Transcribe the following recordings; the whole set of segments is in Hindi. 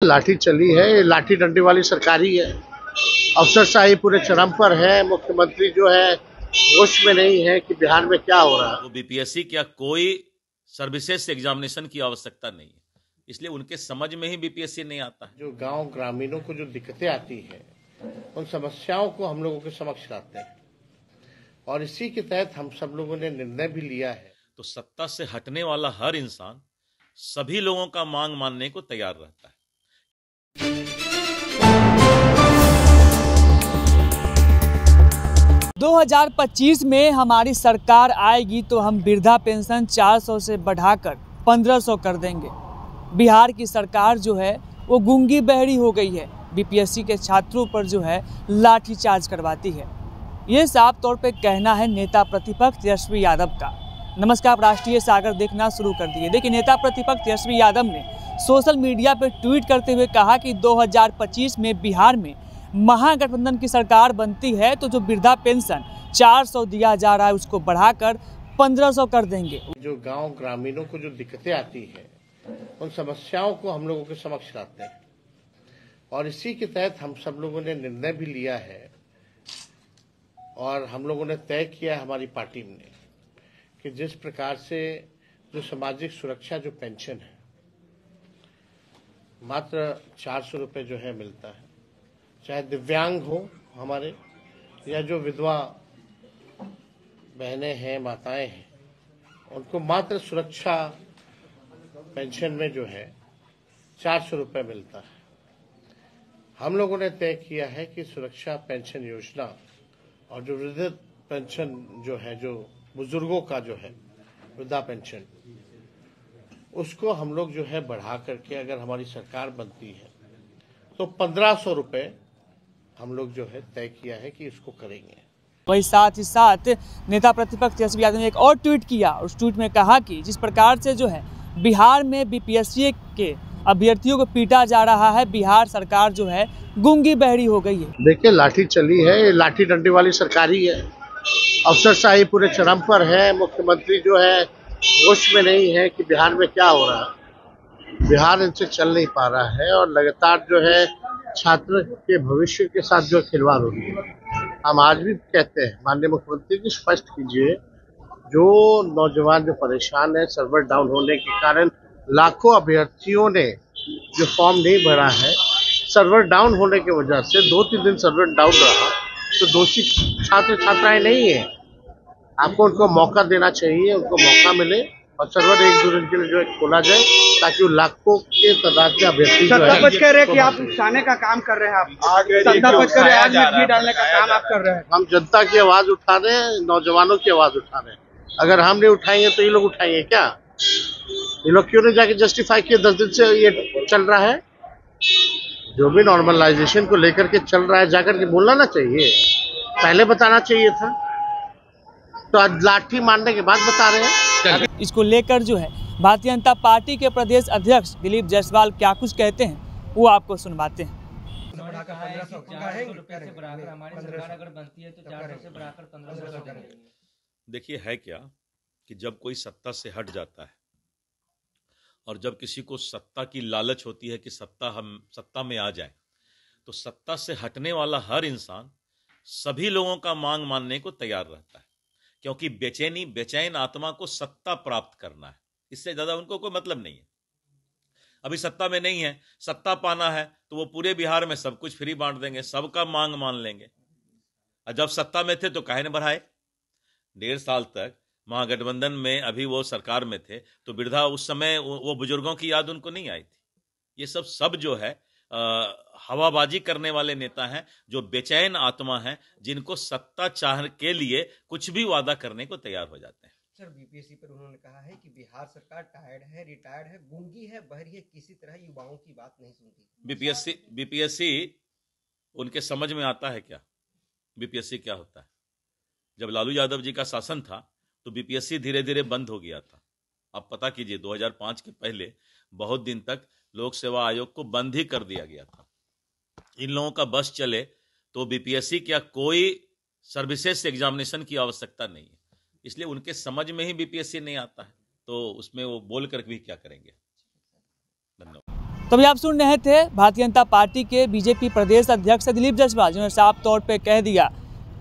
लाठी चली है, ये लाठी डंडे वाली सरकार ही है। अफसरशाही पूरे चरम पर है। मुख्यमंत्री जो है होश में नहीं है कि बिहार में क्या हो रहा है। वो बीपीएससी क्या कोई सर्विसेज एग्जामिनेशन की आवश्यकता नहीं है, इसलिए उनके समझ में ही बीपीएससी नहीं आता है। जो गांव ग्रामीणों को जो दिक्कतें आती है उन समस्याओं को हम लोगों के समक्ष लाते हैं और इसी के तहत हम सब लोगों ने निर्णय भी लिया है। तो सत्ता से हटने वाला हर इंसान सभी लोगों का मांग मानने को तैयार रहता है। 2025 में हमारी सरकार आएगी तो हम वृद्धा पेंशन 400 से बढ़ाकर 1500 कर देंगे। बिहार की सरकार जो है वो गूंगी बहरी हो गई है, बीपीएससी के छात्रों पर जो है लाठीचार्ज करवाती है। ये साफ तौर पे कहना है नेता प्रतिपक्ष तेजस्वी यादव का। नमस्कार, आप राष्ट्रीय सागर देखना शुरू कर दिए। देखिए, नेता प्रतिपक्ष तेजस्वी यादव ने सोशल मीडिया पर ट्वीट करते हुए कहा कि 2025 में बिहार में महागठबंधन की सरकार बनती है तो जो वृद्धा पेंशन 400 दिया जा रहा है उसको बढ़ाकर 1500 कर देंगे। जो गांव ग्रामीणों को जो दिक्कतें आती है उन समस्याओं को हम लोगों के समक्ष लाते हैं और इसी के तहत हम सब लोगों ने निर्णय भी लिया है और हम लोगों ने तय किया है हमारी पार्टी ने कि जिस प्रकार से जो सामाजिक सुरक्षा जो पेंशन है मात्र 400 रुपये जो है मिलता है, चाहे दिव्यांग हो हमारे या जो विधवा बहनें हैं, माताएं हैं, उनको मात्र सुरक्षा पेंशन में जो है 400 रुपये मिलता है। हम लोगों ने तय किया है कि सुरक्षा पेंशन योजना और जो वृद्ध पेंशन जो है, जो बुजुर्गों का जो है वृद्धा पेंशन, उसको हम लोग जो है बढ़ा करके अगर हमारी सरकार बनती है तो 1500 रुपये हम लोग जो है तय किया है कि इसको करेंगे। वही साथ ही साथ नेता प्रतिपक्ष तेजस्वी यादव ने एक और ट्वीट किया। उस ट्वीट में कहा कि जिस प्रकार से जो है बिहार में बीपीएससी के अभ्यर्थियों को पीटा जा रहा है, बिहार सरकार जो है गूंगी बहरी हो गई है। देखिए, लाठी चली है, ये लाठी डंडे वाली सरकार ही है। अफसरशाही पूरे चरम पर है। मुख्यमंत्री जो है होश में नहीं है कि बिहार में क्या हो रहा है। बिहार इनसे चल नहीं पा रहा है और लगातार जो है छात्र के भविष्य के साथ जो खिलवाड़ हो रही है। हम आज भी कहते हैं माननीय मुख्यमंत्री जी, स्पष्ट कीजिए, जो नौजवान जो परेशान है सर्वर डाउन होने के कारण, लाखों अभ्यर्थियों ने जो फॉर्म नहीं भरा है, सर्वर डाउन होने की वजह से 2-3 दिन सर्वर डाउन रहा, तो दोषी छात्र छात्राएं नहीं है। आपको उनको मौका देना चाहिए, उनको मौका मिले और सर्वर 1-2 दिन के लिए जो है खोला जाए ताकि वो लाखों के तादाद के अभ्यर्थी जो है। सत्ता कह रहे हैं कि आप उकसाने का काम कर रहे हैं, आप सत्ता पक्ष कर रहे हैं, आज डालने का काम आप कर रहे हैं। हम जनता की आवाज उठा रहे हैं, नौजवानों की आवाज उठा रहे हैं। अगर हम नहीं उठाएंगे तो ये लोग उठाएंगे क्या? ये लोग क्यों नहीं जाके जस्टिफाई किए? 10 दिन से ये चल रहा है, जो भी नॉर्मलाइजेशन को लेकर के चल रहा है, जाकर के बोलना ना चाहिए, पहले बताना चाहिए था। तो आज लाठी मारने के बाद बता रहे हैं। इसको लेकर जो है भारतीय जनता पार्टी के प्रदेश अध्यक्ष दिलीप जायसवाल क्या कुछ कहते हैं वो आपको सुनवाते हैं। देखिए, है क्या कि जब कोई सत्ता से हट जाता है और जब किसी को सत्ता की लालच होती है कि हम सत्ता में आ जाए, तो सत्ता से हटने वाला हर इंसान सभी लोगों का मांग मानने को तैयार रहता है, क्योंकि बेचैन आत्मा को सत्ता प्राप्त करना है, इससे ज्यादा उनको कोई मतलब नहीं है। अभी सत्ता में नहीं है, सत्ता पाना है तो वो पूरे बिहार में सब कुछ फ्री बांट देंगे, सबका मांग मान लेंगे। और जब सत्ता में थे तो काहे न बढ़ाए? 1.5 साल तक महागठबंधन में अभी वो सरकार में थे तो वृद्धा, उस समय वो बुजुर्गों की याद उनको नहीं आई थी। ये सब जो है हवाबाजी करने वाले नेता हैं, जो बेचैन आत्मा हैं, जिनको सत्ता चाह के लिए कुछ भी वादा करने को तैयार हो जाते हैं। सर, बीपीएससी पर उन्होंने कहा है कि बिहार सरकार टायर्ड है, रिटायर्ड है, गूंगी है, बहरी है, किसी तरह युवाओं की बात नहीं सुनती। बीपीएससी उनके समझ में आता है क्या? बीपीएससी क्या होता है? जब लालू यादव जी का शासन था तो बीपीएससी धीरे धीरे बंद हो गया था। आप पता कीजिए, 2005 के पहले बहुत दिन तक लोक सेवा आयोग को बंद ही कर दिया गया था। इन लोगों का बस चले तो बीपीएससी क्या कोई सर्विसेज एग्जामिनेशन की आवश्यकता नहीं है, इसलिए उनके समझ में ही बीपीएससी नहीं आता है, तो उसमें वो बोल कर भी क्या करेंगे। धन्यवाद। तो अभी आप सुन रहे थे भारतीय जनता पार्टी के बीजेपी प्रदेश अध्यक्ष दिलीप जायसवाल, जिन्होंने साफ तौर पे कह दिया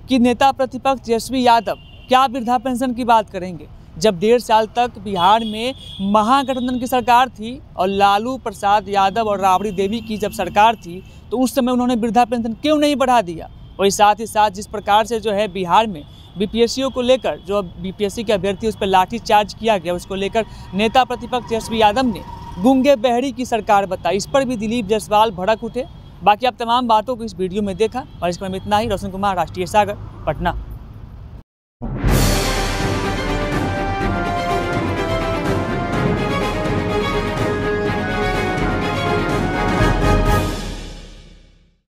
कि नेता प्रतिपक्ष तेजस्वी यादव क्या वृद्धा पेंशन की बात करेंगे, जब 1.5 साल तक बिहार में महागठबंधन की सरकार थी और लालू प्रसाद यादव और राबड़ी देवी की जब सरकार थी तो उस समय उन्होंने वृद्धा पेंशन क्यों नहीं बढ़ा दिया। वही साथ ही साथ जिस प्रकार से जो है बिहार में बीपीएससीओ को लेकर जो बीपीएससी के अभ्यर्थी उस पर लाठी चार्ज किया गया, उसको लेकर नेता प्रतिपक्ष तेजस्वी यादव ने गूंगे बहरी की सरकार बताई, इस पर भी दिलीप जायसवाल भड़क उठे। बाकी आप तमाम बातों को इस वीडियो में देखा और इस पर इतना ही। रोशन कुमार, राष्ट्रीय सागर, पटना।